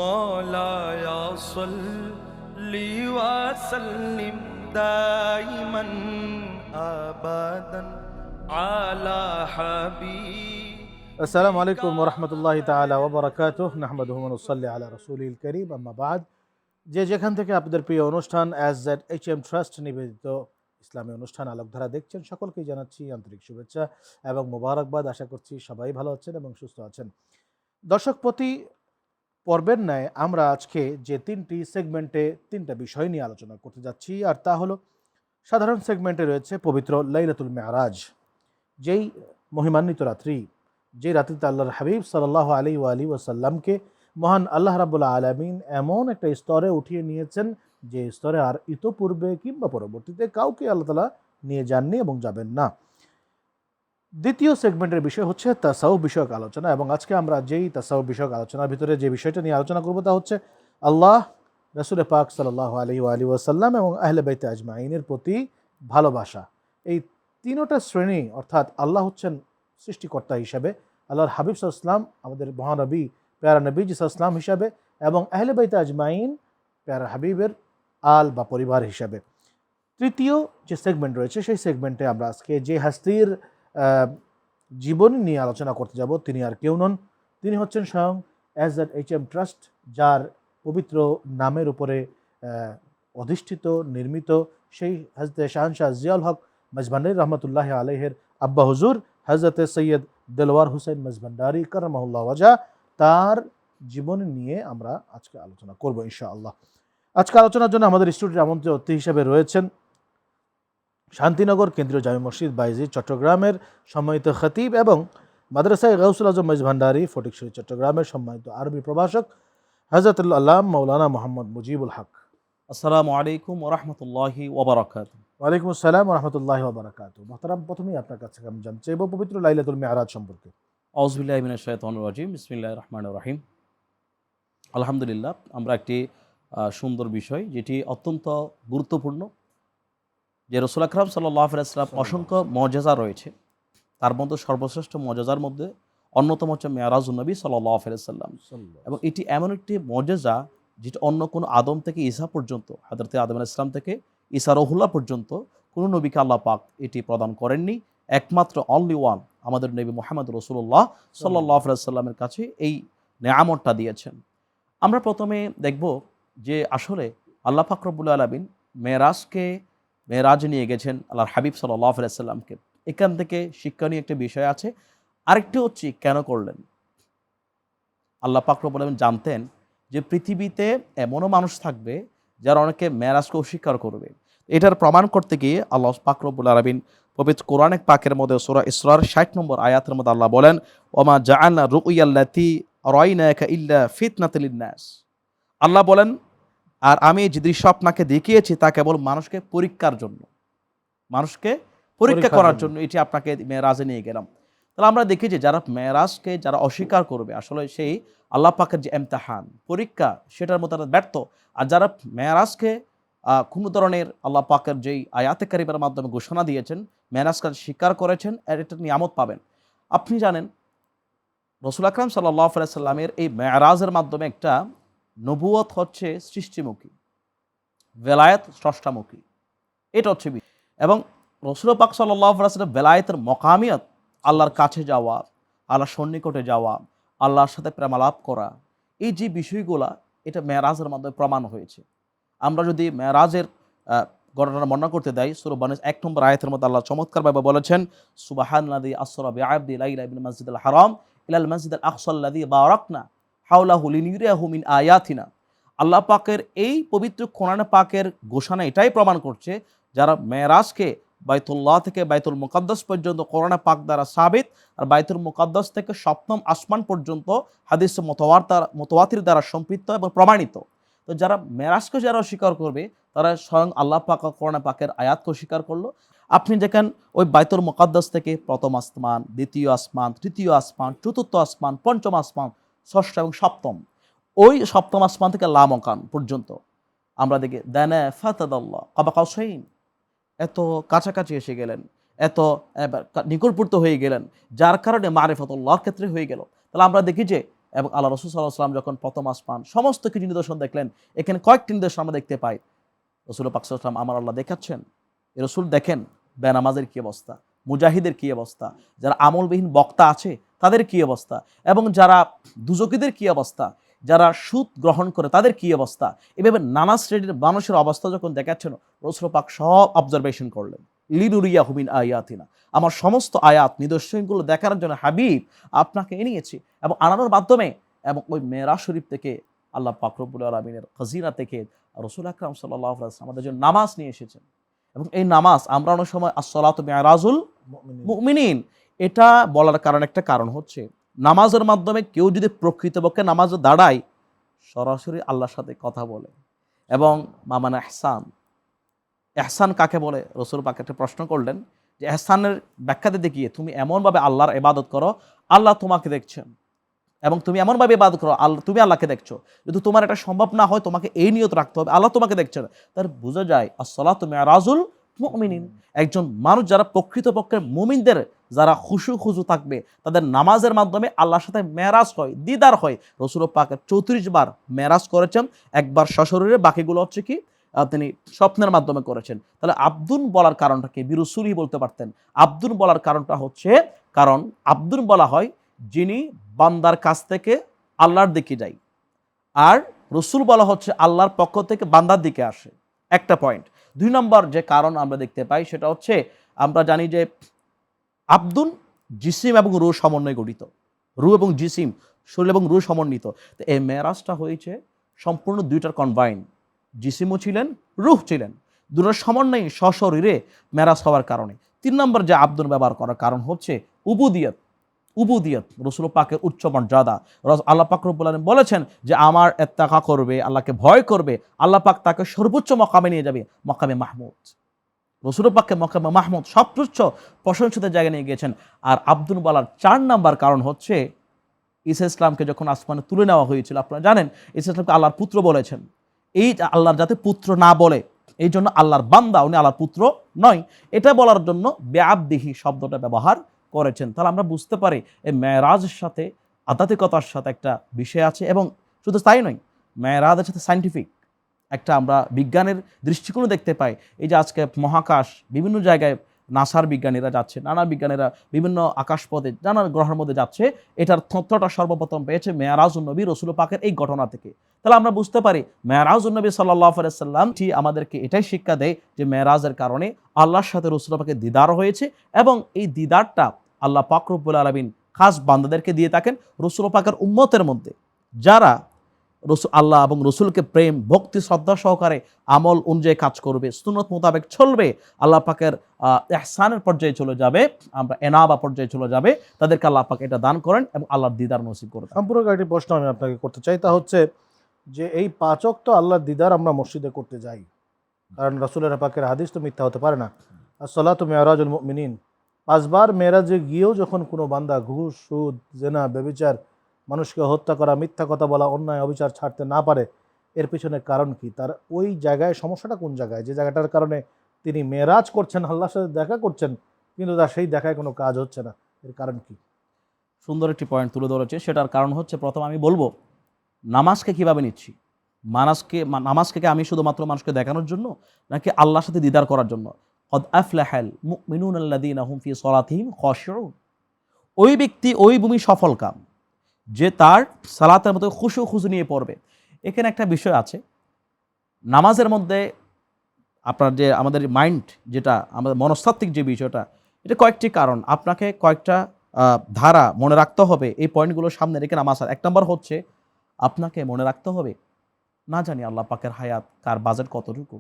مولاي صل وسلم دائما أبدا على حبيب আসসালামু আলাইকুম ওরহমতুল্লাহি তাআলা ওয়া বারাকাতুহু নাহমাদুহু ওয়া নুসাল্লি আলা রাসূলিল কারীম আম্মা বাদ। যে যেখান থেকে আপনাদের প্রিয় অনুষ্ঠান AZHM ট্রাস্ট নিবেদিত ইসলামী অনুষ্ঠান আলোকধারা দেখছেন, সকলকেই জানাচ্ছি আন্তরিক শুভেচ্ছা এবং মোবারকবাদ। আশা করছি সবাই ভালো আছেন এবং সুস্থ আছেন। দর্শক, প্রতি পর্বের ন্যায় আমরা আজকে যে তিনটি সেগমেন্টে তিনটা বিষয় নিয়ে আলোচনা করতে যাচ্ছি, আর তা হলো সাধারণ সেগমেন্টে রয়েছে পবিত্র লাইলাতুল মেরাজ, যেই মহিমান্বিত রাত্রি, যে রাত্রিতে আল্লাহর হাবিব সাল্লাল্লাহু আলাইহি ওয়া আলিহি ওয়াসাল্লামকে মহান আল্লাহ রাব্বুল আলামিন এমন একটা স্তরে উঠিয়ে নিয়েছেন যে স্তরে আর ইতোপূর্বে কিংবা পরবর্তীতে কাউকে আল্লাহ তাআলা নিয়ে যাননি এবং যাবেন না। দ্বিতীয় সেগমেন্টের বিষয় হচ্ছে তাসাউফ বিষয়ক আলোচনা, এবং আজকে আমরা যেই তাসাউফ বিষয়ক আলোচনার ভিতরে যে বিষয়টা নিয়ে আলোচনা করব তা হচ্ছে আল্লাহ, রাসূল পাক সাল্লাল্লাহু আলাইহি ওয়া আলিহি ওয়াসাল্লাম এবং আহলে বাইত আজমাইনের প্রতি ভালোবাসা। এই তিনোটা শ্রেণী, অর্থাৎ আল্লাহ হচ্ছেন সৃষ্টিকর্তা হিসাবে, আল্লাহর হাবিব সাল্লাল্লাহু আলাইহি ওয়াসাল্লাম আমাদের মহানবী প্যারা নবী সাল্লাল্লাহু হিসাবে, এবং আহলে বাইত আজমাইন প্যারা হাবিবের আল বা পরিবার হিসাবে। তৃতীয় যে সেগমেন্ট রয়েছে সেই সেগমেন্টে আমরা আজকে যে হাস্তির জীবনী নিয়ে আলোচনা করতে যাব, তিনি আর কেউ নন, তিনি হচ্ছেন স্বয়ং AZHM ট্রাস্ট, যার পবিত্র নামের উপরে অধিষ্ঠিত নির্মিত সেই হজরত শাহনশাহ জিয়াউল হক মজভান্ডারী রহমতুল্লাহ আলাইহের আব্বা হুজুর হজরত সৈয়দ দেলওয়ার হুসেন মজভান্ডারী কররামাহুল্লাহ ওয়াজা, তার জীবনী নিয়ে আমরা আজকে আলোচনা করব ইনশাআল্লাহ। আজকে আলোচনার জন্য আমাদের স্টুডিওর আমন্ত্রিত অতিথি হিসেবে রয়েছেন শান্তিনগর কেন্দ্রীয় জামে মসজিদ বাইজিদ চট্টগ্রামের সম্মানিত খতিব এবং মাদ্রাসায় গাউসুল আজম মজভান্ডারী ফটিকছড়ি চট্টগ্রামের সম্মানিত আরবি প্রভাষক হযরতুল আল্লামা মাওলানা মোহাম্মদ মুজিবুল হক। আসসালামু আলাইকুম ওয়া রাহমাতুল্লাহি ওয়া বারাকাতুহু। ওয়ালাইকুম আসসালাম ওয়া রাহমাতুল্লাহি ওয়া বারাকাতুহু। মুহতারাম, প্রথমেই আপনার কাছে আমি জানতে চাইব পবিত্র লাইলাতুল মেরাজ সম্পর্কে। আউযু বিল্লাহি মিনাশ শাইতানির রাজিম। বিসমিল্লাহির রাহমানির রাহিম। আলহামদুলিল্লাহ, আমরা একটি সুন্দর বিষয়, যেটি অত্যন্ত গুরুত্বপূর্ণ, যে রাসূল আকরাম সাল্লাল্লাহু আলাইহি ওয়াসাল্লাম অসংখ্য মুআজিজা রয়েছে, তার মধ্যে সর্বশ্রেষ্ঠ মুআজিজার মধ্যে অন্যতম হচ্ছে মেরাজুন নবী সাল্লাল্লাহু আলাইহি ওয়াসাল্লাম। এবং এটি এমন একটি মুআজিজা যেটি অন্য কোনো আদম থেকে ঈসা পর্যন্ত, হযরত আদম আলাইহিস সালাম থেকে ঈসা রুহুল্লাহ পর্যন্ত কোনো নবীকে আল্লাহ পাক এটি প্রদান করেননি। একমাত্র অনলি ওয়ান আমাদের নবী মুহাম্মদ রাসূলুল্লাহ সাল্লাল্লাহু আলাইহি ওয়াসাল্লামের কাছে এই নেয়ামতটা দিয়েছেন। আমরা প্রথমে দেখব যে আসলে আল্লাহ পাক রব্বুল আলামিন মেরাজে নিয়ে গেছেন আল্লাহর হাবিব সাল্লাল্লাহু আলাইহি ওয়াসাল্লামকে। এখান থেকে শিক্ষণীয় একটা বিষয় আছে। আরেকটি হচ্ছে কেন করলেন। আল্লাহ পাক রব্বুল আলামিন জানতেন যে পৃথিবীতে এমনও মানুষ থাকবে যারা অনেকে মেরাজকে অস্বীকার করবে। এটার প্রমাণ করতে গিয়ে আল্লাহ পাক রব্বুল আলামিন পবিত্র কোরআন পাকের মধ্যে সূরা ইসরার ৬০ নম্বর আয়াতের মধ্যে আল্লাহ বলেন, ওমা জাআলনা রুইয়াল্লাতী রাইনাকা ইল্লা ফিতনাতাল লিন-নাস। আল্লাহ বলেন, আর আমি যে দৃশ্য আপনাকে দেখিয়েছি তা কেবল মানুষকে পরীক্ষার জন্য, মানুষকে পরীক্ষা করার জন্য এটি আপনাকে মেরাজে নিয়ে গেলাম। তাহলে আমরা দেখি যে যারা মেরাজকে যারা অস্বীকার করবে, আসলে সেই আল্লাহ পাকের যে ইমতিহান পরীক্ষা, সেটার মধ্যে তারা ব্যর্থ। আর যারা মেরাজকে কোনো ধরনের আল্লাহ পাকের যেই আয়াতে কারিমের মাধ্যমে ঘোষণা দিয়েছেন, মেরাজকে স্বীকার করেছেন, এটা নিয়ামত পাবেন। আপনি জানেন রাসূল আকরাম সাল্লাল্লাহু আলাইহি সাল্লামের এই মেরাজের মাধ্যমে একটা নবুয়ত হচ্ছে সৃষ্টিমুখী, বেলায়েত স্রষ্টামুখী, এটা হচ্ছে এবং রাসূল পাক সাল্লাল্লাহু আলাইহি ওয়াসাল্লাম বেলায়েতের মকামিয়ত, আল্লাহর কাছে যাওয়া, আল্লাহর সন্নিকটে যাওয়া, আল্লাহর সাথে প্রেমালাপ করা, এই যে বিষয়গুলা এটা মেরাজের মাধ্যমে প্রমাণ হয়েছে। আমরা যদি মেরাজের ঘটনা বর্ণনা করতে দেই, সূরা বানিস ১ নম্বর আয়াতের মধ্যে আল্লাহ চমৎকারভাবে বলেছেন, সুবহানাল্লাযী আসরা বিআবদি লাইলা মিনাল মাসজিদিল হারাম ইলাল মাসজিদিল আকসাল্লাযী বারাকনা হাওলাহু লিনুরিয়াহু মিন আয়াতিনা। আল্লাহ পাকের এই পবিত্র কোরআন পাকের ঘোষণা এটাই প্রমাণ করছে, যারা মেরাজকে বাইতুল্লাহ থেকে বাইতুল মুকাদ্দাস পর্যন্ত কোরআন পাক দ্বারা সাবিত, আর বাইতুল মুকাদ্দাস থেকে সপ্তম আসমান পর্যন্ত হাদিস মুতাওয়াতির দ্বারা সম্পৃক্ত এবং প্রমাণিত। তো যারা মেরাজকে যারা অস্বীকার করবে, তারা স্বয়ং আল্লাহ পাক কোরআন পাকের আয়াতকে অস্বীকার করলো। আপনি দেখেন ওই বাইতুল মুকাদ্দাস থেকে প্রথম আসমান, দ্বিতীয় আসমান, তৃতীয় আসমান, চতুর্থ আসমান, পঞ্চম আসমান, ষষ্ঠ এবং সপ্তম, ওই সপ্তম আসমান থেকে লা মাকান পর্যন্ত আমরা দেখি দানা ফাতাদাল্লাহ কাবা কাউসাইন, এত কাছাকাছি এসে গেলেন, এত নিকটবর্তী হয়ে গেলেন, যার কারণে মারিফাতুল্লাহর ক্ষেত্রে হয়ে গেল। তাহলে আমরা দেখি যে এবং আল্লাহ রাসূল সাল্লাল্লাহু আলাইহি ওয়াসাল্লাম যখন প্রথম আসমান সমস্ত কিছু নিদর্শন দেখলেন, এখানে কয়েকটি নিদর্শন আমরা দেখতে পাই। রাসূল পাক সাল্লাল্লাহু আলাইহি ওয়াসাল্লাম আমার আল্লাহ দেখাচ্ছেন, রাসূল দেখেন বেনামাজের কি অবস্থা, মুজাহিদের কি অবস্থা, যারা আমলবিহীন বক্তা আছে তাদের কি অবস্থা, এবং যারা দুজকিদের কি অবস্থা, যারা সুদ গ্রহণ করে তাদের কি অবস্থা, এভাবে নানা শ্রেণীর মানুষের অবস্থা যখন দেখাচ্ছেন, রাসূল পাক সব অবজারভেশন করলেন। লিনুরিয়াহু মিন আয়াতিনা, আমার সমস্ত আয়াত নিদর্শনগুলো দেখার জন্য হাবিব আপনাকে এনেছি, এবং আনানোর মাধ্যমে এবং ওই মেরাজ শরীফ থেকে আল্লাহ পাক রব্বুল আলামিনের খাজিনা থেকে রাসূল আকরাম সাল্লাল্লাহু আলাইহি ওয়াসাল্লাম আমাদের জন্য নামাজ নিয়ে এসেছেন। এবং এই নামাজ আমরা অনেক সময় আসসালাতু মি'রাজুল মুমিনিন, এটা বলার কারণ একটা কারণ হচ্ছে নামাজের মাধ্যমে কেউ যদি প্রকৃতপক্ষে নামাজে দাঁড়ায়, সরাসরি আল্লাহর সাথে কথা বলে। এবং মামানা ইহসান, ইহসান কাকে বলে? রাসূল পাক একটা প্রশ্ন করলেন যে ইহসানের ব্যাখ্যা দিতে গিয়ে, তুমি এমনভাবে আল্লাহর ইবাদত করো আল্লাহ তোমাকে দেখছেন, এবং তুমি এমনভাবে ইবাদত করো আল্লাহ তুমি আল্লাহকে দেখছো। যদি তোমার এটা সম্ভব না হয়, তোমাকে এই নিয়ত রাখতে হবে আল্লাহ তোমাকে দেখছেন। তার বোঝা যায় আসসালাতু মি'রাজুল মুমিনিন, একজন মানুষ যারা প্রকৃতপক্ষে মুমিনদের যারা খুশু থাকবে, তাদের নামাজের মাধ্যমে আল্লাহর সাথে মেরাজ হয়, দিদার হয়। রাসূল পাকের 34 বার মেরাজ করেছেন, একবার সশরীরে, বাকিগুলো হচ্ছে কি তিনি স্বপ্নের মাধ্যমে করেছেন। তাহলে আব্দুন বলার কারণটা কি? বিরসুলই বলতে পারতেন। আব্দুন বলার কারণটা হচ্ছে, কারণ আব্দুন বলা হয় যিনি বান্দার কাছ থেকে আল্লাহর দিকে যায়, আর রসুল বলা হচ্ছে আল্লাহর পক্ষ থেকে বান্দার দিকে আসে। একটা পয়েন্ট। 2 নম্বর যে কারণ আমরা দেখতে পাই সেটা হচ্ছে, আমরা জানি যে আব্দুন জিসিম এবং রূহ সমন্বয়ে গঠিত, রূহ এবং জিসিম, শরীর এবং রূহ সমন্বিত। তো এই মেরাজটা হয়েছে সম্পূর্ণ দুইটার কম্বাইন, জিসিমও ছিলেন, রূহ ছিলেন, দুটোর সমন্বয়ে সশরীরে মেরাজ হওয়ার কারণে। 3 নম্বর যে আব্দুন ব্যবহার করার কারণ হচ্ছে উবুদিয়ত। উবুদিয়ত রাসূল পাকের উচ্চ মর্যাদা। আল্লাহ পাক রব্বুল আলামিন বলেছেন যে আমার ইত্তাকা করবে, আল্লাহকে ভয় করবে, আল্লাহ পাক তাকে সর্বোচ্চ মকামে নিয়ে যাবে, মকামে মাহমুদ। রাসূল পাককে মকামে মাহমুদ সর্বোচ্চ প্রশংসিত জায়গায় নিয়ে গিয়েছেন। আর আব্দুল বলার 4 নম্বর কারণ হচ্ছে, ঈসা ইসলামকে যখন আসমানে তুলে নেওয়া হয়েছিল, আপনারা জানেন ঈসা ইসলামকে আল্লাহর পুত্র বলেছেন। এই আল্লাহর যাতে পুত্র না বলে, এই জন্য আল্লাহর বান্দা, উনি আল্লাহর পুত্র নয়, এটা বলার জন্য বেআবদিহি শব্দটা ব্যবহার করেছেন। তাহলে আমরা বুঝতে পারি এই মেরাজের সাথে আধ্যাত্মিকতার সাথে একটা বিষয় আছে। এবং শুধু তাই নয়, মেরাজের সাথে সায়েন্টিফিক একটা আমরা বিজ্ঞানের দৃষ্টিকোণ দেখতে পাই। এই যে আজকে মহাকাশ বিভিন্ন জায়গায় নাসার বিজ্ঞানীরা যাচ্ছে, নানা বিজ্ঞানীরা বিভিন্ন আকাশপথে নানা গ্রহের মধ্যে যাচ্ছে, এটার তথ্যটা সর্বপ্রথম পেয়েছে মেরাজুন নবী রাসূল পাকের এই ঘটনা থেকে। তাহলে আমরা বুঝতে পারি মেরাজুন নবী সাল্লাল্লাহু আলাইহি ওয়াসাল্লাম আমাদেরকে এটাই শিক্ষা দেয় যে মেরাজের কারণে আল্লাহর সাথে রাসূল পাকের দিদার হয়েছে, এবং এই দিদারটা আল্লাহ পাক রব্বুল আলামিন খাস বান্দাদেরকে দিয়ে থাকেন। রাসূল পাকের উম্মতের মধ্যে যারা আল্লাহ এবং রসুলকে প্রেম, ভক্তি, শ্রদ্ধা সহকারে আমল অনুযায়ী কাজ করবে, সুন্নত মোতাবেক চলবে, আল্লাহ পাকের ইহসানের পর্যায়ে চলে যাবে, আমরা এনাবা পর্যায়ে চলে যাবে, তাদেরকে আল্লাহ পাক এটা দান করেন এবং আল্লাহর দিদার নসিব করে দেন। সম্পূর্ণ একটি প্রশ্ন আমি আপনাকে করতে চাই, তা হচ্ছে যে এই 5 ওয়াক্ত আল্লাহর দিদার আমরা মসজিদে করতে যাই, কারণ রাসূলের পাকের হাদিস তো মিথ্যা হতে পারে না। আসসালাতু মি'রাজুল মুমিনিন, 5 বার মেরাজে গিয়েও যখন কোনো বান্দা ঘুষ, সুদ, জেনা, ব্যভিচার, মানুষকে হত্যা করা, মিথ্যা কথা বলা, অন্যায় অবিচার ছাড়তে না পারে, এর পিছনে কারণ কি? তার ওই জায়গায় সমস্যাটা কোন জায়গায়, যে জায়গাটার কারণে তিনি মেরাজ করছেন, আল্লাহর সাথে দেখা করছেন, কিন্তু তার সেই দেখায় কোনো কাজ হচ্ছে না, এর কারণ কি? সুন্দর একটি পয়েন্ট তুলে ধরেছে। সেটার কারণ হচ্ছে, প্রথম আমি বলবো নামাজকে কিভাবে নিচ্ছি। নামাজকে কি আমি শুধুমাত্র মানুষকে দেখানোর জন্য, নাকি আল্লাহর সাথে দিদার করার জন্য? কদ আফলাহাল মুমিনুনা আল্লাযীনা হুম ফি সলাতিহিম খাশিউন, ওই ব্যক্তি, ওই ভূমি সফল কাম যে তার সালাতের মতো খুশু নিয়ে পড়বে। এখানে একটা বিষয় আছে, নামাজের মধ্যে আপনার যে আমাদের মাইন্ড, যেটা আমাদের মনস্তাত্ত্বিক যে বিষয়টা, এটা কয়েকটি কারণ, আপনাকে কয়েকটা ধারা মনে রাখতে হবে। এই পয়েন্টগুলো সামনে রেখে নামাজ। 1 নম্বর হচ্ছে, আপনাকে মনে রাখতে হবে না জানি আল্লাহ পাকের হায়াত কার বাজেট কতটুকু,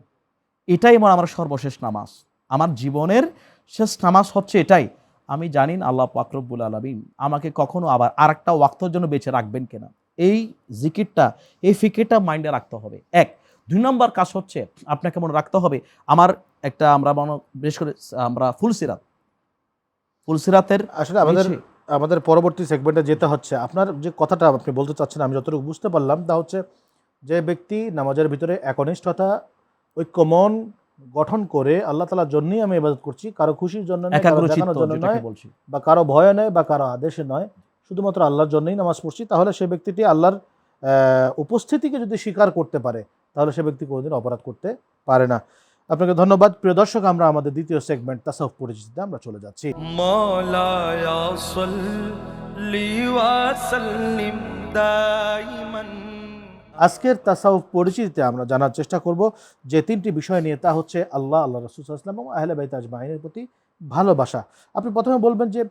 এটাই আমার সর্বশেষ নামাজ, আমার জীবনের শেষ নামাজ হচ্ছে এটাই। আমি জানি না আল্লাহ পাক রব্বুল আলামিন আমাকে কখনো আবার আরেকটা ওয়াক্তের জন্য বেঁচে রাখবেন কিনা। এই জিকিরটা, এই ফিকিরটা মাইন্ডে রাখতে হবে। 1। 2 নম্বর কাজ হচ্ছে, আপনাকে মনে রাখতে হবে আমার একটা, আমরা বিশেষ করে আমরা ফুলসিরাতের আসলে আমাদের পরবর্তী সেগমেন্টে যেতে হচ্ছে। আপনার যে কথাটা আপনি বলতে চাচ্ছেন, আমি যতটুকু বুঝতে পারলাম, তা হচ্ছে যে ব্যক্তি নামাজের ভিতরে একনিষ্ঠতা, ঐক্যমন গঠন করে আল্লাহ তাআলার জন্যই আমি ইবাদত করছি, কারো খুশির জন্য নয়, কারো দেখানোর জন্য নয়, বা কারো ভয়ে নয়, বা কারো আদেশে নয়, শুধুমাত্র আল্লাহর জন্যই নামাজ পড়ছি, তাহলে সে ব্যক্তিটি আল্লাহর উপস্থিতিকে যদি স্বীকার করতে পারে তাহলে সে ব্যক্তি কোনোদিন অপরাধ করতে পারে না। আপনাকে ধন্যবাদ। প্রিয় দর্শক, আমরা আমাদের দ্বিতীয় সেগমেন্ট তাসাউফ পরিচিতিতে আমরা চলে যাচ্ছি। مولاي صل وسلم دائما। আজকের তাসাউফ পরিচিতিতে আমরা জানার চেষ্টা করব যে তিনটি বিষয় নিয়ে, তা হচ্ছে আল্লাহ, আল্লাহ রাসূল সাল্লাল্লাহু আলাইহি ওয়াসাল্লাম এবং আহলে বাইত আজমাইনের প্রতি ভালোবাসা। আপনি প্রথমে বলবেন যে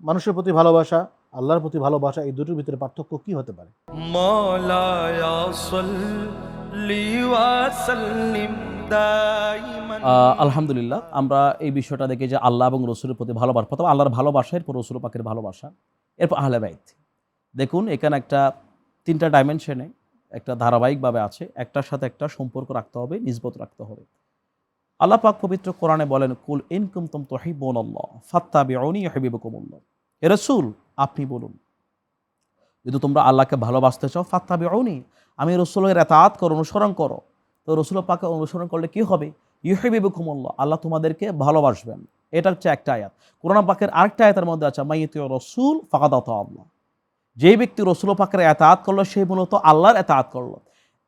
মানুষের প্রতি ভালোবাসা, আল্লাহর প্রতি ভালোবাসা, এই দুটোর ভিতরে পার্থক্য কি হতে পারে? مولاي صل وسلم دائما। আলহামদুলিল্লাহ, আমরা এই বিষয়টা দেখি যে আল্লাহ এবং রসুলের প্রতি ভালোবাসা, প্রথম আল্লাহর ভালোবাসা, এরপর রসুল পাকের ভালোবাসা, এরপর আহলে বাইত। দেখুন, এখানে একটা তিনটা ডাইমেনশনে একটা ধারাবাহিকভাবে আছে, একটার সাথে একটা সম্পর্ক রাখতে হবে, নিসবত রাখতে হবে। আল্লাহ পাক পবিত্র কোরআনে বলেন, কুল ইন কুনতুম তুহিব্বুনাল্লাহ ফাত্তাবিউনি ইউহিব্বুকুমুল্লাহ। হে রাসূল, আপনি বলুন, যদি তোমরা আল্লাহকে ভালোবাসতে চাও, ফাত্তাবিউনি, আমি রসুলের ইতাআত করো, অনুসরণ করো। তো রসুল পাককে অনুসরণ করলে কি হবে? ইউহিব্বুকুমুল্লাহ, আল্লাহ তোমাদেরকে ভালোবাসবেন। এটা হচ্ছে একটা আয়াত। কোরআন পাকের আরেকটা আয়াতের মধ্যে আছে, মাইয়াতিউর রাসূল ফাকাদ আতাআল্লাহ, যেই ব্যক্তি রসুল পাকের ইতাআত করলো সে মূলত আল্লাহর ইতাআত করলো।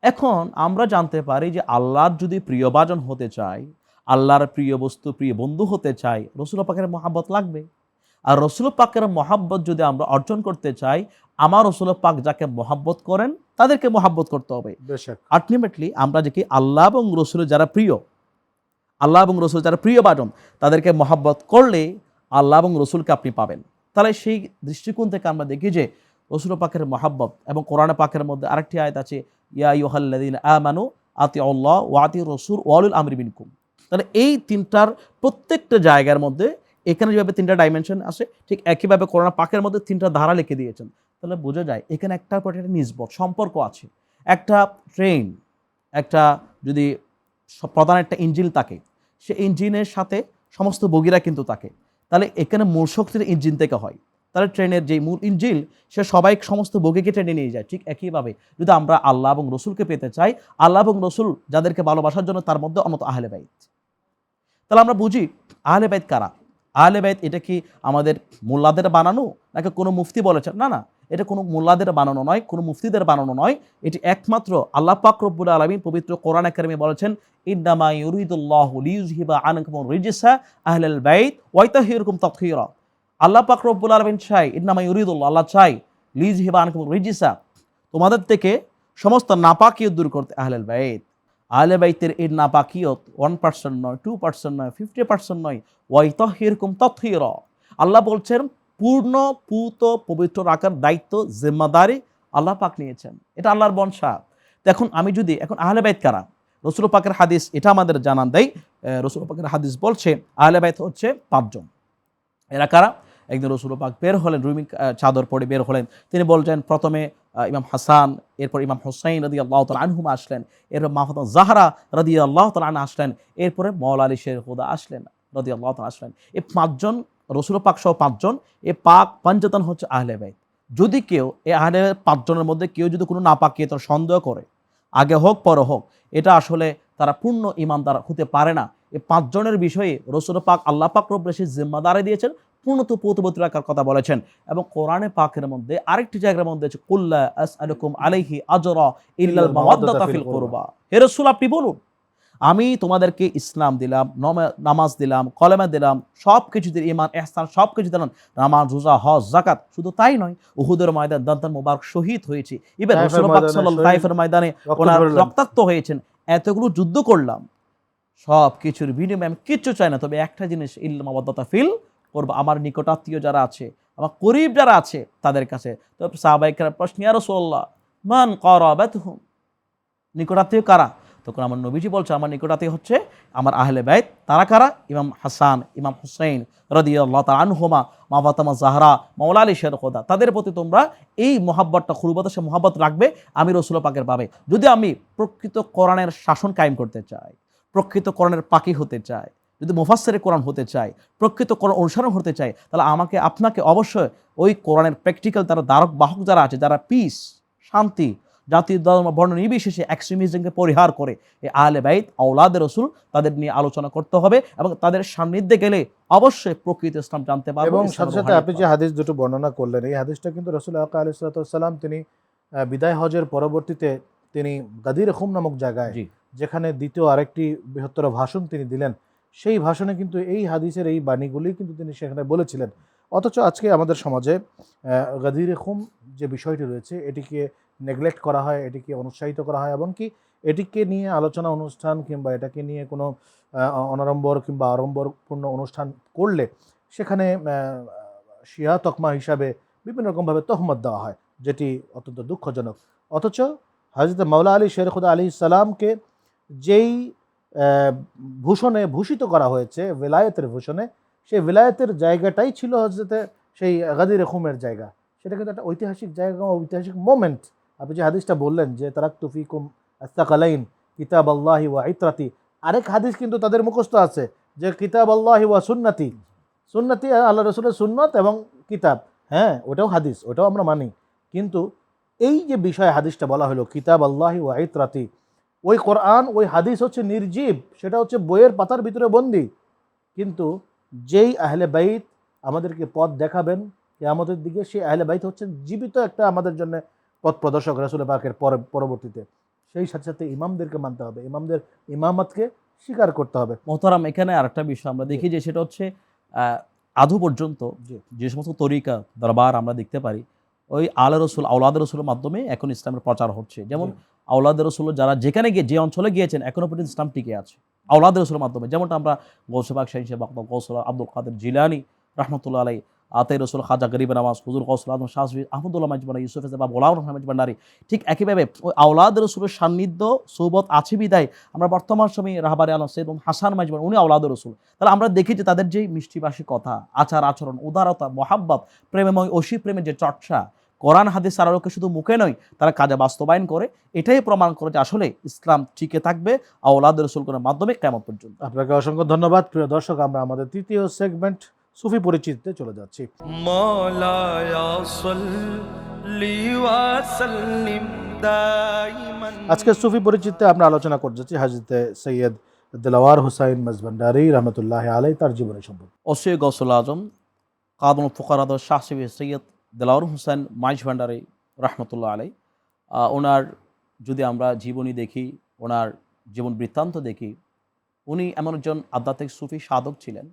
এখন আমরা জানতে পারি যে আল্লাহর যদি প্রিয়ভাজন হতে চাই, আল্লাহর প্রিয় বস্তু, প্রিয় বন্ধু হতে চাই, রসুল পাকের মহাব্বত লাগবে। আর রসুল পাকের মহাব্বত যদি আমরা অর্জন করতে চাই, আমার রসুল পাক যাকে মহাব্বত করেন তাদেরকে মহাব্বত করতে হবে। আলটিমেটলি আমরা যে কি আল্লাহ এবং রসুলের যারা প্রিয়, আল্লাহ এবং রসুল যারা প্রিয়ভাজন, তাদেরকে মহাব্বত করলে আল্লাহ এবং রসুলকে আপনি পাবেন। তাহলে সেই দৃষ্টিকোণ থেকে আমরা দেখি যে রসুল পাকের মহাব্বত, এবং কোরআন পাকের মধ্যে আরেকটি আয়াত আছে, ইয়া আইয়ুহাল্লাযীনা আমানু আতিউল্লাহ ওয়া আতিউর রাসূল ওয়া উলিল আমরি মিনকুম। তাহলে এই তিনটার প্রত্যেকটা জায়গার মধ্যে এখানে যেভাবে তিনটা ডাইমেনশন আছে, ঠিক একইভাবে কোরআন পাকের মধ্যে তিনটা ধারা লিখে দিয়েছেন। তাহলে বোঝা যায় এখানে একটার পর একটা নিসবত সম্পর্ক আছে। একটা ট্রেন, একটা যদি প্রধান একটা ইঞ্জিন থাকে, সে ইঞ্জিনের সাথে সমস্ত বগিরা কিন্তু থাকে। তাহলে এখানে মূল শক্তির ইঞ্জিন থেকে হয়। তাহলে ট্রেনের যে মূল ইঞ্জিন, সে সবাই সমস্ত বগিকে টেনে নিয়ে যায়। ঠিক একইভাবে যদি আমরা আল্লাহ এবং রসুলকে পেতে চাই, আল্লাহ এবং রসুল যাদেরকে ভালোবাসার জন্য, তার মধ্যে অন্যত আহলে বাইত। তাহলে আমরা বুঝি আহলে বাইত কারা। আহলে বাইত এটা কি আমাদের মোল্লাদের বানানো, নাকি কোনো মুফতি বলেছেন? না না, এটা কোনো মোল্লাদের বানানো নয়, কোনো মুফতিদের বানানো নয়। এটি একমাত্র আল্লাহ পাক রব্বুল আলামিন পবিত্র কোরআনে কারিমে বলেছেন, ইন্নামা ইউরিদুল্লাহু লিইয়ুযহিবা আনকুম রিজসা আহলাল বাইত ওয়া ইতাহহিরকুম তাতহীরা। আল্লাহ পাক রব্বুল আলামিন চাই, ইন্নামা ইউরিদুল্লাহ, আল্লাহ চাই, লিইয়ুযহিবা আনকুম রিজসা, তোমাদের থেকে সমস্ত নাপাকিয়ত দূর করতে। আহলাল বাইত, আহলে বাইতের এই নাপাকিয়ত 1% নয়, 2% নয়, 50% নয়, ওয়া ইতাহহিরকুম তাতহীরা। আল্লাহ বলছেন পূর্ণ পূত পবিত্র রাখার দায়িত্ব, জিম্মাদারি আল্লাহ পাক নিয়েছেন। এটা আল্লাহর বংশা। তো এখন আমি যদি, এখন আহলে বাইত কারা? রসুল পাকের হাদিস এটা আমাদের জানান দেয়। রসুল পাকের হাদিস বলছে আহলে বাইত হচ্ছে 5 জন। এরা কারা? একদিন রসুল পাক বের হলেন, রুমি চাদর পরে বের হলেন। তিনি বলছেন, প্রথমে ইমাম হাসান, এরপর ইমাম হুসাইন রাদিয়াল্লাহু তাআলা আনহুমা আসলেন, এরপর মা ফাতিমা জাহরা রাদিয়াল্লাহু তাআলা আনহা আসলেন, এরপরে মওলা আলী শের খুদা আসলেন রাদিয়াল্লাহু তাআলা আসলেন। এই 5 জন, রসুল পাক সহ 5 জন, এই পাক পঞ্চতন হচ্ছে আহলে বাইত। যদি কেউ এই আহলে 5 জনের মধ্যে কেউ যদি কোনো নাপাকিয়ত সন্দেহ করে, আগে হোক পরে হোক, এটা আসলে তারা পূর্ণ ঈমানদার হতে পারে না। এই 5 জনের বিষয়ে রসুল পাক আল্লাহ পাক রব্বুল আলামিন জিম্মাদারি দিয়েছেন, পূর্ণত পূতপবিত্র রাখার কথা বলেছেন। এবং কোরআনে পাকের মধ্যে আরেকটি জায়গার মধ্যে আছে, কুল্লা আসআলুকুম আলাইহি আজরা ইল্লাল মাওয়াদ্দাতা ফিল কুরবা। হে রাসূল, আপনি বলুন, আমি তোমাদেরকে ইসলাম দিলাম, নামাজ দিলাম, কলেমা দিলাম, সব কিছু দিলাম, ঈমান ইহসান সব কিছু দিলাম, নামাজ, রোজা, হজ, যাকাত। শুধু তাই নয়, উহুদের ময়দান দান্তান মুবারক শহীদ হয়েছে, ইবেন রাসূল পাক সাল্লাল্লাহু তাইফের ময়দানে ওনার রক্তাক্ত হয়েছেন, এতগুলো যুদ্ধ করলাম, সব কিছুর বিনিময়ে আমি কিচ্ছু চাই না, তবে একটা জিনিস, ইল্লাল মাওয়াদ্দাতা ফিল কুরবা, আমার নিকটাত্মীয় যারা আছে, আমার করিব যারা আছে তাদের কাছে। তো সাহাবায়ে কেরাম প্রশ্ন, ইয়া রাসূলুল্লাহ মান কারাবাতুহুম, নিকটাত্মীয় কারা? তখন আমার নবীজি বলছে, আমার নিকটাত্মীয় হচ্ছে আমার আহলে বাইত। তারা কারা? ইমাম হাসান, ইমাম হুসাইন রাদিয়াল্লাহু তাআলা আনহুমা, মা ফাতিমা জাহরা, মাওলা আলী শের খুদা। তাদের প্রতি তোমরা এই মহাব্বতটা, খুরবাতের সে মহাব্বত রাখবে, আমি রসুল পাকের পাবে। যদি আমি প্রকৃত কোরআনের শাসন কায়েম করতে চাই, প্রকৃত কোরআনের পাকি হতে চাই, যদি মুফাসসিরে কোরআন হতে চাই, প্রকৃত কোরআন অনুসরণ হতে চাই, তাহলে আমাকে আপনাকে অবশ্যই ওই কোরআনের প্র্যাকটিক্যাল তারা ধারক বাহক যারা আছে, যারা পিস, শান্তি, জাতি ধর্ম বর্ণ নির্বিশেষে এক্সট্রিমিজমকে পরিহার করে এই আহলে বাইত আওলাদে রসুল তাদের নিয়ে আলোচনা করতে হবে এবং তাদের সান্নিধ্যে গেলে অবশ্যই প্রকৃত ইসলাম জানতে পারবো। এবং ইসলামের সাথে সাথে রুহানিয়ত আপনি যে হাদিস দুটো বর্ণনা করলেন, এই হাদিসটা কিন্তু রাসূল আকরাম আলাইহিস সালাতু ওয়াস সালাম তিনি বিদায় হজের পরবর্তীতে তিনি গাদির খুম নামক জায়গায়, জি যেখানে দ্বিতীয় আরেকটি বৃহত্তর ভাষণ তিনি দিলেন, সেই ভাষণে কিন্তু এই হাদিসের এই বাণীগুলি কিন্তু তিনি সেখানে বলেছিলেন। অথচ আজকে আমাদের সমাজে গাদির খুম যে বিষয়টি রয়েছে এটিকে নেগলেক্ট করা হয়, এটিকে অনুৎসাহিত করা হয়, এমনকি এটিকে নিয়ে আলোচনা অনুষ্ঠান কিংবা এটাকে নিয়ে কোনো অনাড়ম্বর কিংবা আড়ম্বরপূর্ণ অনুষ্ঠান করলে সেখানে শিয়া তকমা হিসাবে বিভিন্ন রকমভাবে তহমত দেওয়া হয়, যেটি অত্যন্ত দুঃখজনক। অথচ হযরত মাওলা আলী শের খুদা আলী সালামকে যেই ভূষণে ভূষিত করা হয়েছে, বেলায়েতের ভূষণে, সেই বেলায়েতের জায়গাটাই ছিল হজরতে সেই গাদির খুমের জায়গা। সেটা কিন্তু একটা ঐতিহাসিক জায়গা, ঐতিহাসিক মোমেন্ট। আপনি যে হাদিসটা বললেন যে তারাকতু ফিকুম আস-সাকালাইন কিতাব আল্লাহি ওয়া ইতরাতি, আরেক হাদিস কিন্তু তাদের মুখস্থ আছে যে কিতাব আল্লাহি ওয়া সুন্নতি, সুন্নতি আল্লাহ রসুলের সুন্নত এবং কিতাব, হ্যাঁ ওটাও হাদিস, ওটাও আমরা মানি। কিন্তু এই যে বিষয় হাদিসটা বলা হলো কিতাব আল্লাহি ওয়া ইতরাতি, ওই কোরআন ওই হাদিস হচ্ছে নির্জীব, সেটা হচ্ছে বইয়ের পাতার ভিতরে বন্দি। কিন্তু যেই আহলে বাইত আমাদেরকে পথ দেখাবেন কিয়ামতের দিকে, সেই আহলে বাইত হচ্ছেন জীবিত একটা আমাদের জন্য পথ প্রদর্শক রাসূল পাকের পরবর্তীতে। সেই সাথে সাথে ইমামদেরকে মানতে হবে, ইমামদের ইমামতকে স্বীকার করতে হবে। মোহতারাম, এখানে আরেকটা বিষয় আমরা দেখি যে সেটা হচ্ছে আদৌ পর্যন্ত জি যে সমস্ত তরিকা দরবার আমরা দেখতে পারি, ওই আলে রসুল আওলাদ রসুলের মাধ্যমে এখন ইসলামের প্রচার হচ্ছে। যেমন আওলাদ রসুল যারা যেখানে গিয়ে যে অঞ্চলে গিয়েছেন এখনো পর্যন্ত ইসলাম টিকে আছে আওলাদ রসুলের মাধ্যমে। যেমনটা আমরা গৌসে পাক শাহী সাহেব গৌসুল আব্দুল কাদের জিলানী রহমতুল্লাহ আলাই, আতে রসুল খাজা গরিব নওয়াজ, হুজুর গৌসুল আজম শাহ আহমদুল্লাহ মাইজবান্ডারি, ইউসুফ বা গোলাম রহমান মাইজবান্ডারি, ঠিক একইভাবে ওই আওলাদ রসুলের সান্নিধ্য সোহবত আছে বিদায় আমরা বর্তমান সময়ে রাহবারে আলম সৈয়দ হাসান মাইজবান, উনি আওলাদ রসুল। তাহলে আমরা দেখি যে তাদের যে মিষ্টিবাসী কথা, আচার আচরণ, উদারতা, মহাব্বত, প্রেমময় অসি প্রেমের যে চর্চা, কোরআন হাদিস আলোকে শুধু মুখে নয় তারা কাজে বাস্তবায়ন করে, এটাই প্রমাণ করে যে আসলে ইসলাম টিকে থাকবে আওলাদ রসুলের মাধ্যমে কিয়ামত পর্যন্ত। আপনাকে অসংখ্য ধন্যবাদ। প্রিয় দর্শক, আমরা আমাদের তৃতীয় সেগমেন্ট সুফি পরিচিতিতে চলে যাচ্ছি। مولاي صل وسلم دائما। আজকে সুফি পরিচিতিতে আমরা আলোচনা করতে যাচ্ছি হযরতে সৈয়দ দিলওয়ার হুসাইন মাইজভান্ডারি রহমতুল্লাহ আলাই তার জীবনী সম্পর্কে। ওসি গৌসুল আজম কাদমুল ফুকারাদ শাহ সৈয়দ দিলওয়ার হুসাইন মাইজভান্ডারি রহমতুল্লাহ আলাই, ওনার যদি আমরা জীবনী দেখি, ওনার জীবন বৃত্তান্ত দেখি, উনি এমন একজন আধ্যাত্মিক সুফি সাধক ছিলেন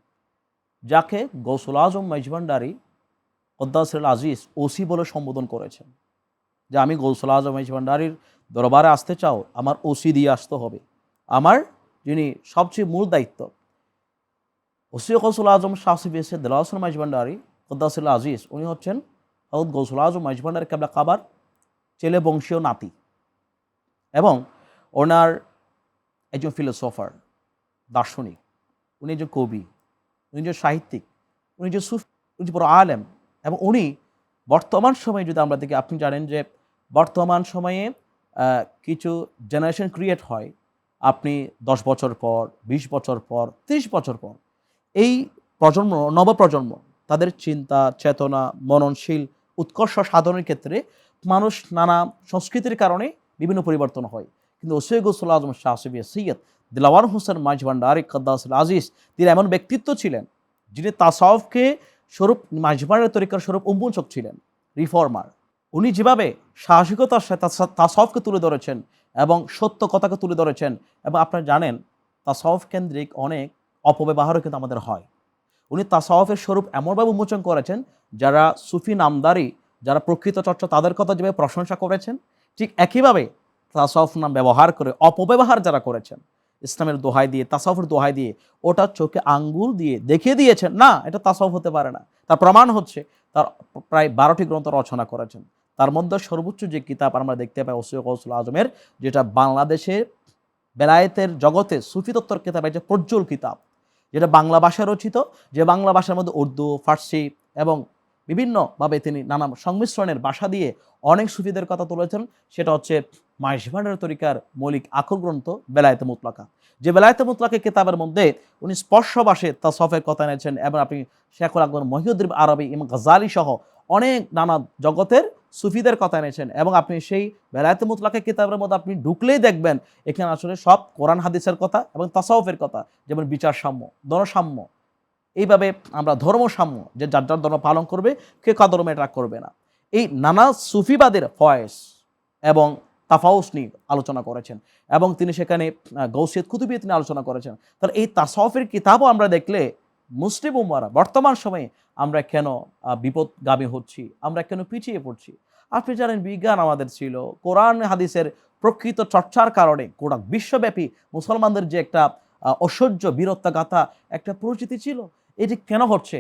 যাকে গৌসুল আজম মাইজভান্ডারি কদ্দাসুল আজিজ ওসি বলে সম্বোধন করেছেন। যে আমি গৌসুল আজম মাইজভান্ডারির দরবারে আসতে চাও, আমার ওসি দিয়ে আসতে হবে। আমার যিনি সবচেয়ে মূল দায়িত্ব ওসি গৌসুল আজম শাহ সিবিএসে দিলওয়ার মাইজভান্ডারি কদ্দাসুল আজিজ, উনি হচ্ছেন হযরত গৌসুল আজম মাইজভান্ডারি কেবলা কাবার ছেলে বংশীয় নাতি, এবং ওনার একজন ফিলোসফার, দার্শনিক, উনি একজন কবি, উনি যে সাহিত্যিক, উনি যে সুফি, উনি যে বড় আলেম। এবং উনি বর্তমান সময়ে যদি আমরা দেখি, আপনি জানেন যে বর্তমান সময়ে কিছু জেনারেশন ক্রিয়েট হয়, আপনি 10 বছর পর, 20 বছর পর, 30 বছর পর, এই প্রজন্ম, নবপ্রজন্ম, তাদের চিন্তা চেতনা মননশীল উৎকর্ষ সাধনের ক্ষেত্রে মানুষ নানা সংস্কৃতির কারণে বিভিন্ন পরিবর্তন হয়। কিন্তু ওসি গৌসুল আজম শাহ সৈয়দ দিলওয়ার হুসাইন মাইজভান্ডারি কদ্দাসুল আজিজ, তিনি এমন ব্যক্তিত্ব ছিলেন যিনি তাসাউফকে স্বরূপ মাইজভান্ডারি তরিকার স্বরূপ উন্মোচক ছিলেন, রিফর্মার। উনি যেভাবে সাহসিকতার সাথে তাসাউফকে তুলে ধরেছেন এবং সত্য কথাকে তুলে ধরেছেন, এবং আপনারা জানেন তাসাউফ কেন্দ্রিক অনেক অপব্যবহারও কিন্তু আমাদের হয়। উনি তাসাউফের স্বরূপ এমনভাবে উন্মোচন করেছেন, যারা সুফি নামদারি, যারা প্রকৃত চর্চা, তাদের কথা যেভাবে প্রশংসা করেছেন, ঠিক একইভাবে তাসাউফ নাম ব্যবহার করে অপব্যবহার যারা করেছেন, ইসলামের দোহাই দিয়ে, তাসাউফের দোহাই দিয়ে, ওটা চোখে আঙ্গুল দিয়ে দেখিয়ে দিয়েছেন না এটা তাসাউফ হতে পারে না। তার প্রমাণ হচ্ছে তার প্রায় 12টি গ্রন্থ রচনা করেছেন। তার মধ্যে সর্বোচ্চ যে কিতাব আমরা দেখতে পাই ওসি গৌসুল আজমের, যেটা বাংলাদেশের বেলায়েতের জগতে সুফি তত্ত্বর কিতাব, একটা প্রজ্জ্বল কিতাব, যেটা বাংলা ভাষায় রচিত, যে বাংলা ভাষার মধ্যে উর্দু, ফার্সি এবং বিভিন্নভাবে তিনি নানা সংমিশ্রণের ভাষা দিয়ে অনেক সুফিদের কথা তুলেছেন। সেটা হচ্ছে মাইজভান্ডারি তরিকার মৌলিক আকুল গ্রন্থ বেলায়েতে মুতলাকা। যে বেলায়েতে মুতলাকা কিতাবের মধ্যে উনি স্পর্শবাসে তাসাউফের কথা এনেছেন, এবং আপনি শেখুল আকবর মহিউদ্দিন আরবি, ইমাম গাজ্জালী সহ অনেক নানা জগতের সুফিদের কথা এনেছেন, এবং আপনি সেই বেলায়েতে মুতলাকা কিতাবের মধ্যে আপনি ঢুকলেই দেখবেন এখানে আসলে সব কোরআন হাদিসের কথা এবং তাসাউফের কথা, যেমন বিচার সাম্য, ধর্মসাম্য, এইভাবে আমরা ধর্মসাম্য, যে যার যার ধর্ম পালন করবে, কে কাদর্ম এটা করবে না। এই নানা সুফিবাদের ফয়েস এবং তাফাউস নিয়ে আলোচনা করেছেন, এবং তিনি সেখানে গৌসিয়ত কুতুবিয়ত নিয়ে আলোচনা করেছেন। তাহলে এই তাসাউফের কিতাবও আমরা দেখলে মুসলিম উম্মারা বর্তমান সময়ে আমরা কেন বিপদগামী হচ্ছি, আমরা কেন পিছিয়ে পড়ছি। আপনি জানেন বিজ্ঞান আমাদের ছিল, কোরআন হাদিসের প্রকৃত চর্চার কারণে গোটা বিশ্বব্যাপী মুসলমানদের যে একটা অসহ্য বীরত্বগাথা একটা পরিচিতি ছিল, এটি কেন হচ্ছে?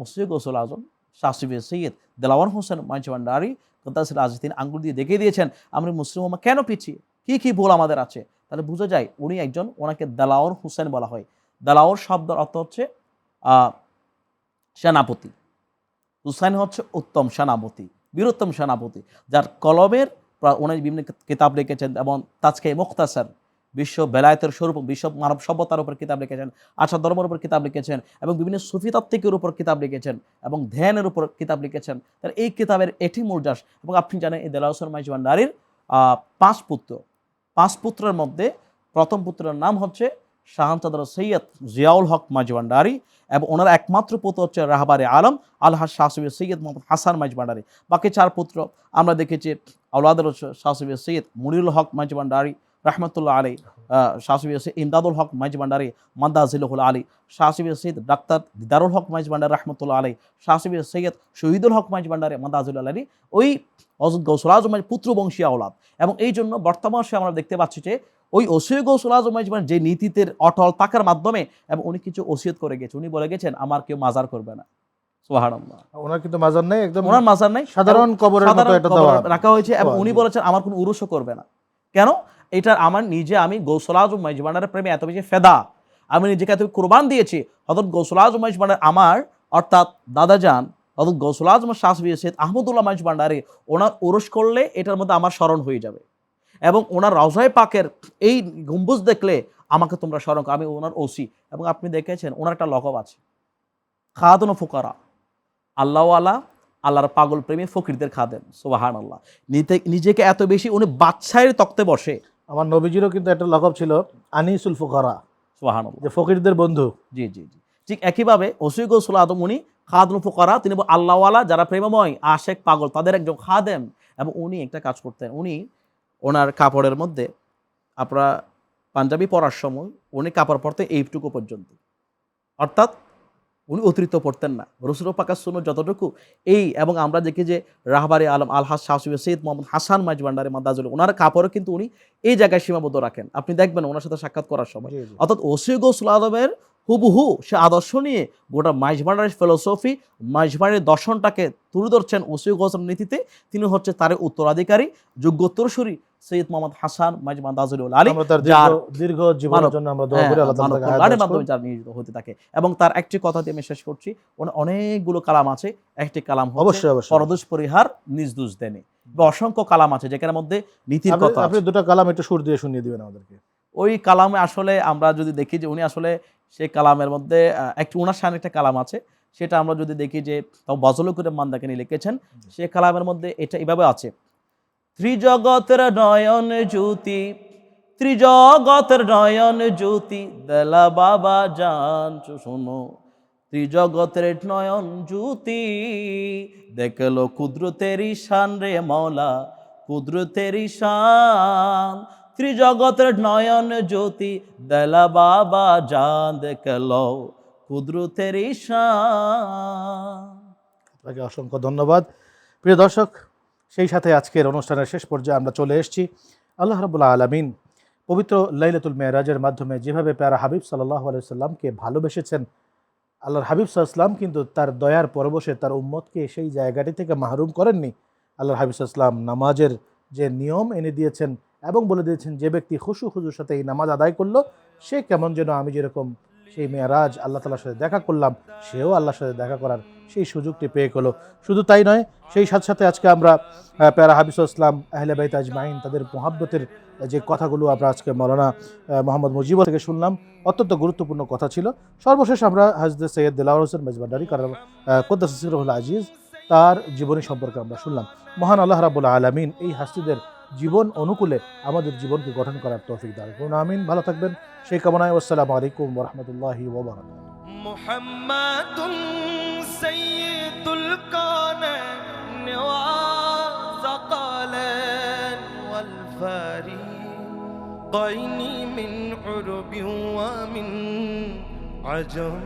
ওসি গৌসুল আজম শাহ সুফি সৈয়দ দেলাওয়ার হোসেন মাইজভান্ডারী কদ্দাসিল আজিজ তিনি আঙ্গুল দিয়ে দেখিয়ে দিয়েছেন আমরা মুসলিম উম্মাহ কেন পিছিয়ে, কি কি ভুল আমাদের আছে। তাহলে বোঝা যায় উনি একজন, ওনাকে দেলাওয়ার হোসেন বলা হয়। দেলাওয়ার শব্দের অর্থ হচ্ছে সেনাপতি, হুসাইন হচ্ছে উত্তম সেনাপতি, বীরোত্তম সেনাপতি, যার কলমের উনি বিভিন্ন কিতাব লিখেছেন, এবং তাজকে মুখতাসার বিশ্ব বেলায়েতের স্বরূপ, বিশ্ব মানব সভ্যতার উপর কিতাব লিখেছেন, আশা ধর্মের উপর কিতাব লিখেছেন, এবং বিভিন্ন সুফি তাত্ত্বিকের উপর কিতাব লিখেছেন, এবং ধ্যানের উপর কিতাব লিখেছেন। তাহলে এই কিতাবের এটি মুরজাস। এবং আপনি জানেন এই দেলাওয়ার হোসেন মাইজভান্ডারীর 5 পুত্র, 5 পুত্রের মধ্যে প্রথম পুত্রের নাম হচ্ছে শাহানচাঁদ সৈয়দ জিয়াউল হক মাইজভান্ডারী, এবং ওনার একমাত্র পুত্র হচ্ছে রাহবারে আলম আলহাজ শাহ সুফি সৈয়দ মোহাম্মদ হাসান মাইজভান্ডারী। বাকি 4 পুত্র আমরা দেখেছি, আওলাদের হচ্ছে শাহ সুফি সৈয়দ মুনিরুল হক মাইজভান্ডারী রহমতুল্লাহ আলী, শাহ সুফি সৈয়দ ইমদাদুল হক মাইজভান্ডারী মান্দাজিলুল আলী, শাহ সুফি সৈয়দ ডাক্তার দিদারুল হক মাইজভান্ডারী রহমতুল্লাহ আলী, শাহ সুফি সৈয়দ শহীদুল হক মাইজভান্ডারী মান্দাজিলুল আলী, ওই হযরত গৌসুল আজম পুত্র বংশী আওলাদ। এবং এই জন্য বর্তমান সময়ে আমরা দেখতে পাচ্ছি যে ওই ওসিয়ত গৌসুল আজম মাইজভান্ডারী যে নীতিতে অটল থাকার মাধ্যমে, এবং উনি কিছু ওসিয়ত করে গেছে, উনি বলে গেছেন আমার কেউ মাজার করবে না। সুবহানাল্লাহ, ওনার কিন্তু মাজার নেই, একদম ওনার মাজার নাই, সাধারণ কবরের মতো এটা দেওয়া রাখা হয়েছে। এবং উনি বলেছেন আমার কোনো উরুসও করবে না। কেন? এটা আমার নিজে, আমি গৌসুল আজম মাইজভান্ডারীর প্রেমে এত বেশি ফেদা, আমি নিজেকে এত কোরবান দিয়েছি। হযরত গৌসুল আজম মাইজভান্ডারী আমার, অর্থাৎ দাদাজান হযরত গৌসুল আজম শাহ সুফি সৈয়দ আহমদুল্লাহ মাইজভান্ডারী, ওনার উরুস করলে এটার মধ্যে আমার স্মরণ হয়ে যাবে, এবং ওনার রওজায়ে পাকের এই গম্বুজ দেখলে আমাকে তোমরা স্মরণ করো, আমি ওনার ওসি। এবং আপনি দেখেছেন ওনার একটা লকব আছে, খাদুন ফুকারা, আল্লাহওয়ালা, আল্লাহর পাগল প্রেমী ফকিরদের খাদেম। সুবহানাল্লাহ, নিজেকে এত বেশি উনি বাদশাহের তক্তে বসে। আমার নবীজিরও কিন্তু একটা লকব ছিল আনিসুল ফুকারা, সুবহানাল্লাহ, যে ফকিরদের বন্ধু। জি জি জি, ঠিক একইভাবে ওসি গৌসুল আজম উনি খাদুন ফুকারা, তিনি আল্লাহওয়ালা, যারা প্রেমময় আশেক পাগল তাদের একজন খাদেম। এবং উনি একটা কাজ করতেন, উনি ওনার কাপড়ের মধ্যে, আপনারা পাঞ্জাবি পরার সময় উনি কাপড় পরতেন এইটুকু পর্যন্ত, অর্থাৎ উনি অতিরিক্ত পড়তেন না। রসুল পাকের সুন্নাহ যতটুকু এই, এবং আমরা দেখি যে রাহবারে আলম আলহাজ শাহ সুফি সৈয়দ মোহাম্মদ হাসান মাইজভান্ডারী মাদাজুল, ওনার কাপড়ও কিন্তু উনি এই জায়গায় সীমাবদ্ধ রাখেন। আপনি দেখবেন ওনার সাথে সাক্ষাৎ করার সময়, অর্থাৎ ওসি গৌসুল আজমের হুবহু সে আদর্শ নিয়ে গোটা মাইজভান্ডারীর ফিলোসফি, মাইজভান্ডারীর দর্শনটাকে তুলে ধরছেন ওসি গৌসুল নীতিতে। তিনি হচ্ছে তার উত্তরাধিকারী, যোগ্য উত্তরসূরি সৈয়দ মোহাম্মদ হাসান মাইজভান্ডারী আলী, যার দীর্ঘ জীবনের জন্য আমরা দোয়া করি আল্লাহ তাআলা তাকে তার মাধ্যমে যার নিয়োজিত হতে থাকে। এবং তার একটি কথা দিয়ে আমি শেষ করছি, অনেকগুলো কালাম আছে, একটি কালাম অবশ্যই পরদোষ পরিহার নিজ দোষ দেনে, অসংখ্য কালাম আছে যেখানে মধ্যে নীতির কথা। আপনি দুটো কালাম একটু সুর দিয়ে শুনিয়ে দিবেন আমাদেরকে। ওই কালামে আসলে আমরা যদি দেখি যে উনি আসলে সেই কালামের মধ্যে একটু ওনার সামনে একটা কালাম আছে, সেটা আমরা যদি দেখি যে তাও বজল করে মান্দাকিনী লিখেছেন, সে কালামের মধ্যে এটা এভাবে আছে, ত্রিজগতের নয়ন জ্যোতি, ত্রিজগতের নয়ন জ্যোতি দেলা বাবা জান শোনো, ত্রিজগতের নয়ন জ্যোতি দেখলো কুদরতেরই শান রে মওলা, কুদরতেরই শান, ত্রিজগতের নয়ন জ্যোতি দেলা বাবা জান দেখলো কুদরতেরই শান। আপনাকে অসংখ্য ধন্যবাদ। প্রিয় দর্শক, সেই সাথে আজকের অনুষ্ঠানের শেষ পর্যায়ে আমরা চলে এসেছি। আল্লাহ রাব্বুল আলামিন পবিত্র লাইলাতুল মেরাজের মাধ্যমে যেভাবে প্যারা হাবিব সাল্লাল্লাহু আলাইহি সাল্লামকে ভালোবেসেছেন, আল্লাহর হাবিব সাল্লাল্লাহু আলাইহি সাল্লাম কিন্তু তার দয়ার পরবশে তার উম্মতকে সেই জায়গাটি থেকে মাহরুম করেননি। আল্লাহর হাবিব সাল্লাল্লাহু আলাইহি সাল্লাম নামাজের যে নিয়ম এনে দিয়েছেন এবং বলে দিয়েছেন যে ব্যক্তি খুশুর সাথে এই নামাজ আদায় করলো, সে কেমন যেন আমি যেরকম সেই মেরাজ আল্লাহ তাআলার সাথে দেখা করলাম, সেও আল্লাহর সাথে দেখা করার সেই সুযোগটি পেয়ে গেল। শুধু তাই নয়, সেই সাথে সাথে আজকে আমরা প্যারা হাবিব সাল্লাল্লাহু আলাইহি সাল্লাম আহলে বাইত আজমাইন তাদের মুহাব্বতের যে কথাগুলো আমরা আজকে মাওলানা মোহাম্মদ মুজিব থেকে শুনলাম, অত্যন্ত গুরুত্বপূর্ণ কথা ছিল। সর্বশেষ আমরা হযরত সৈয়দ দেলাওয়ার হোসেন মাইজভান্ডারী কুদ্দাস সিররুল আজিজ তার জীবনী সম্পর্কে আমরা শুনলাম। মহান আল্লাহ রাব্বুল আলামিন এই হাস্তিদের জীবন অনুকূলে আমাদের জীবনকে গঠন করার তৌফিক দান করুন, আমিন। ভালো থাকবেন সেই কামনায়। আসসালামু আলাইকুম ওয়া রাহমাতুল্লাহি ওয়া বারাকাতুহু। মুহাম্মাদুন সাইয়্যিদুল কাওনাইন ওয়া সাকালান ওয়াল ফারিকাইনি মিন উরবিন ওয়া মিন আজম।